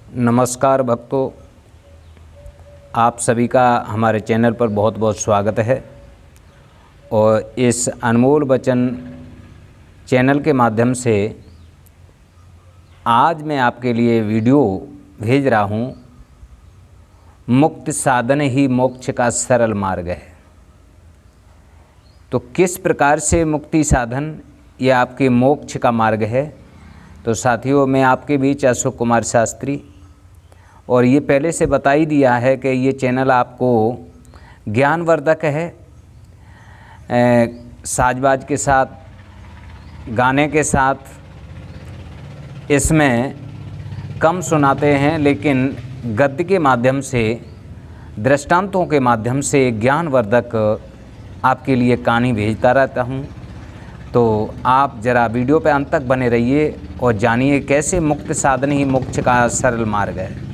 नमस्कार भक्तों, आप सभी का हमारे चैनल पर बहुत बहुत स्वागत है। और इस अनमोल वचन चैनल के माध्यम से आज मैं आपके लिए वीडियो भेज रहा हूँ। मुक्ति साधन ही मोक्ष का सरल मार्ग है। तो किस प्रकार से मुक्ति साधन या आपके मोक्ष का मार्ग है? तो साथियों, मैं आपके बीच अशोक कुमार शास्त्री, और ये पहले से बता ही दिया है कि ये चैनल आपको ज्ञानवर्धक है। साजबाज के साथ, गाने के साथ इसमें कम सुनाते हैं, लेकिन गद्य के माध्यम से, दृष्टांतों के माध्यम से ज्ञानवर्धक आपके लिए कहानी भेजता रहता हूँ। तो आप ज़रा वीडियो पे अंत तक बने रहिए और जानिए कैसे मुक्ति साधन ही मोक्ष का सरल मार्ग है।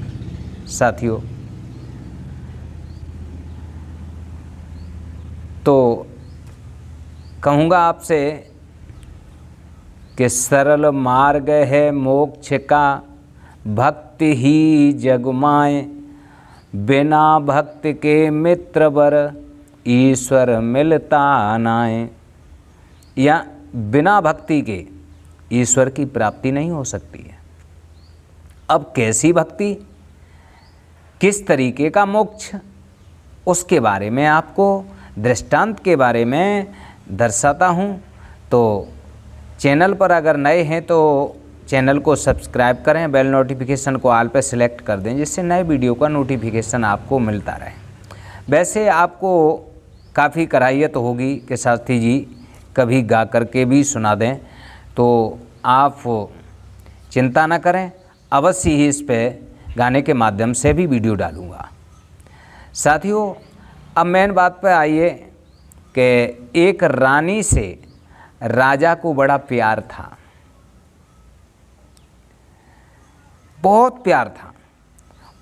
साथियों, तो कहूँगा आपसे कि सरल मार्ग है मोक्ष का, भक्ति ही जगमाए। बिना भक्ति के मित्र बर, ईश्वर मिलता नाए। या बिना भक्ति के ईश्वर की प्राप्ति नहीं हो सकती है। अब कैसी भक्ति, किस तरीके का मोक्ष, उसके बारे में आपको दृष्टांत के बारे में दर्शाता हूँ। तो चैनल पर अगर नए हैं तो चैनल को सब्सक्राइब करें, बेल नोटिफिकेशन को ऑल पे सिलेक्ट कर दें, जिससे नए वीडियो का नोटिफिकेशन आपको मिलता रहे। वैसे आपको काफ़ी कराहियत होगी कि साथी जी कभी गा करके भी सुना दें, तो आप चिंता न करें, अवश्य ही इस पे गाने के माध्यम से भी वीडियो डालूंगा। साथियों, अब मेन बात पे आइए कि एक रानी से राजा को बड़ा प्यार था, बहुत प्यार था।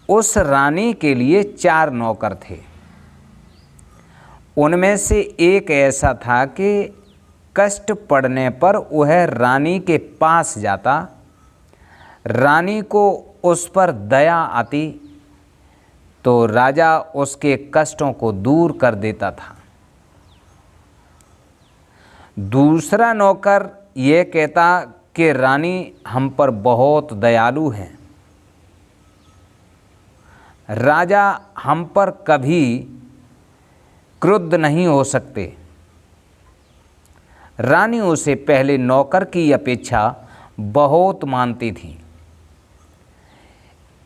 उस रानी के लिए 4 नौकर थे। उनमें से एक ऐसा था कि कष्ट पड़ने पर वह रानी के पास जाता, रानी को उस पर दया आती तो राजा उसके कष्टों को दूर कर देता था। दूसरा नौकर ये कहता कि रानी हम पर बहुत दयालु है, राजा हम पर कभी क्रुद्ध नहीं हो सकते। रानी उसे पहले नौकर की अपेक्षा बहुत मानती थी,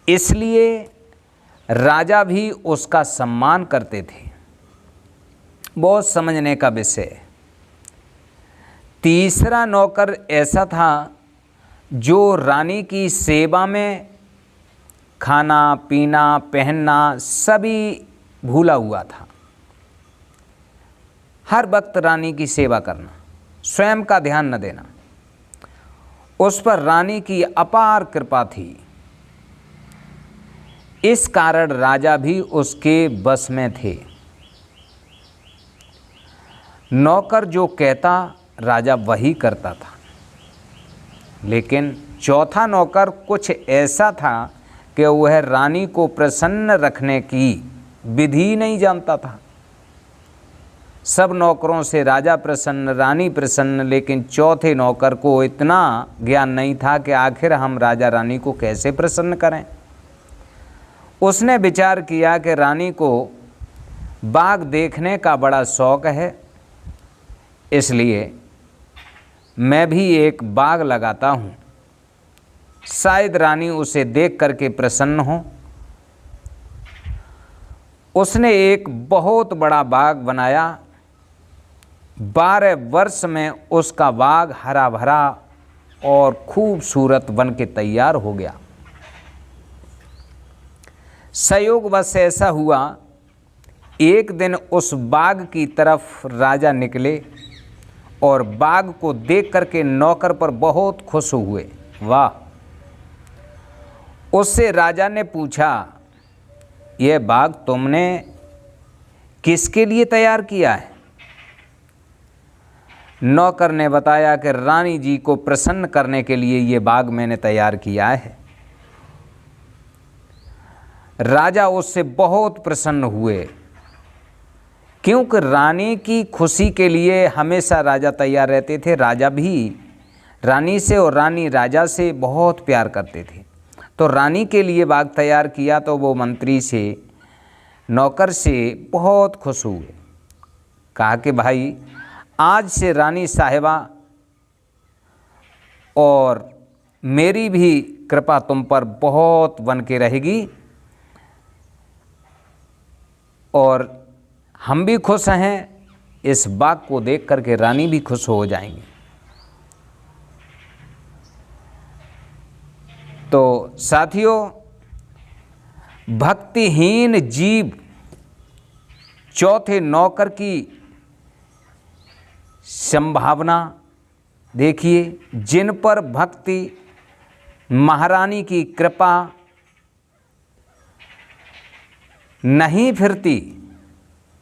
इसलिए राजा भी उसका सम्मान करते थे। बहुत समझने का विषय है। तीसरा नौकर ऐसा था जो रानी की सेवा में खाना पीना पहनना सभी भूला हुआ था। हर वक्त रानी की सेवा करना, स्वयं का ध्यान न देना। उस पर रानी की अपार कृपा थी, इस कारण राजा भी उसके बस में थे। नौकर जो कहता राजा वही करता था। लेकिन चौथा नौकर कुछ ऐसा था कि वह रानी को प्रसन्न रखने की विधि नहीं जानता था। सब नौकरों से राजा प्रसन्न, रानी प्रसन्न, लेकिन चौथे नौकर को इतना ज्ञान नहीं था कि आखिर हम राजा रानी को कैसे प्रसन्न करें। उसने विचार किया कि रानी को बाग देखने का बड़ा शौक है, इसलिए मैं भी एक बाग लगाता हूँ, शायद रानी उसे देख करके प्रसन्न हो। उसने एक बहुत बड़ा बाग बनाया। 12 वर्ष में उसका बाग हरा भरा और खूबसूरत बन के तैयार हो गया। संयोगवश ऐसा हुआ, एक दिन उस बाग की तरफ राजा निकले और बाग को देख करके नौकर पर बहुत खुश हुए। वाह! उससे राजा ने पूछा, यह बाग तुमने किसके लिए तैयार किया है? नौकर ने बताया कि रानी जी को प्रसन्न करने के लिए ये बाग मैंने तैयार किया है। राजा उससे बहुत प्रसन्न हुए, क्योंकि रानी की खुशी के लिए हमेशा राजा तैयार रहते थे। राजा भी रानी से और रानी राजा से बहुत प्यार करते थे। तो रानी के लिए बाग तैयार किया तो वो मंत्री से, नौकर से बहुत खुश हुए। कहा कि भाई आज से रानी साहिबा और मेरी भी कृपा तुम पर बहुत बन के रहेगी और हम भी खुश हैं। इस बाग को देख करके रानी भी खुश हो जाएंगी। तो साथियों, भक्तिहीन जीव चौथे नौकर की संभावना देखिए, जिन पर भक्ति महारानी की कृपा नहीं फिरती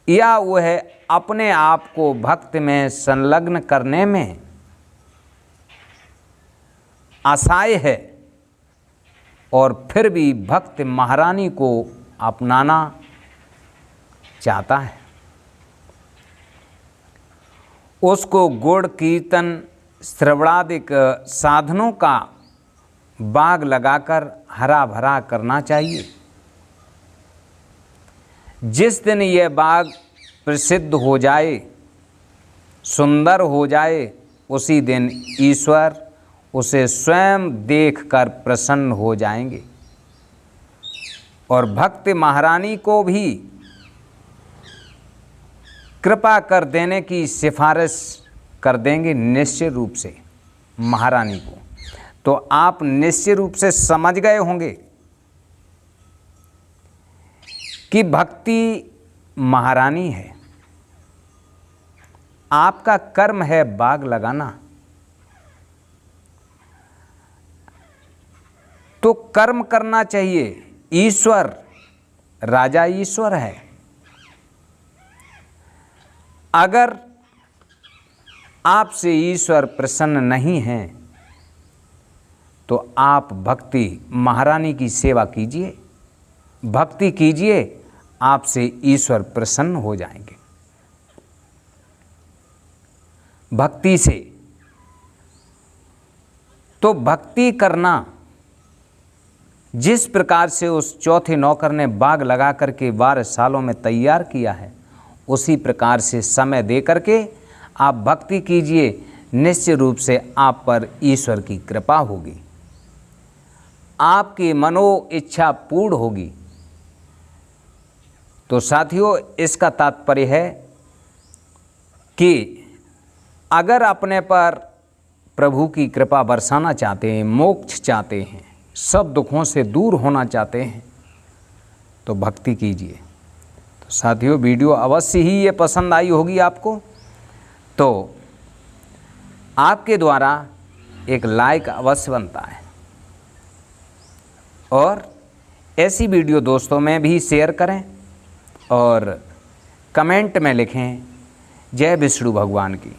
या वह अपने आप को भक्त में संलग्न करने में असहाय है और फिर भी भक्त महारानी को अपनाना चाहता है, उसको गुड़ कीर्तन श्रवणादिक साधनों का बाग लगाकर हरा भरा करना चाहिए। जिस दिन यह बाग प्रसिद्ध हो जाए, सुंदर हो जाए, उसी दिन ईश्वर उसे स्वयं देखकर प्रसन्न हो जाएंगे और भक्त महारानी को भी कृपा कर देने की सिफारिश कर देंगे निश्चित रूप से महारानी को। तो आप निश्चित रूप से समझ गए होंगे कि भक्ति महारानी है। आपका कर्म है बाग लगाना, तो कर्म करना चाहिए। ईश्वर, राजा ईश्वर है। अगर आपसे ईश्वर प्रसन्न नहीं है तो आप भक्ति महारानी की सेवा कीजिए, भक्ति कीजिए, आपसे ईश्वर प्रसन्न हो जाएंगे। भक्ति से तो भक्ति करना, जिस प्रकार से उस चौथे नौकर ने बाग लगा करके 12 सालों में तैयार किया है, उसी प्रकार से समय दे करके आप भक्ति कीजिए। निश्चित रूप से आप पर ईश्वर की कृपा होगी, आपकी मनो इच्छा पूर्ण होगी। तो साथियों, इसका तात्पर्य है कि अगर अपने पर प्रभु की कृपा बरसाना चाहते हैं, मोक्ष चाहते हैं, सब दुखों से दूर होना चाहते हैं, तो भक्ति कीजिए। तो साथियों, वीडियो अवश्य ही ये पसंद आई होगी आपको, तो आपके द्वारा एक लाइक अवश्य बनता है और ऐसी वीडियो दोस्तों में भी शेयर करें और कमेंट में लिखें जय विष्णु भगवान की।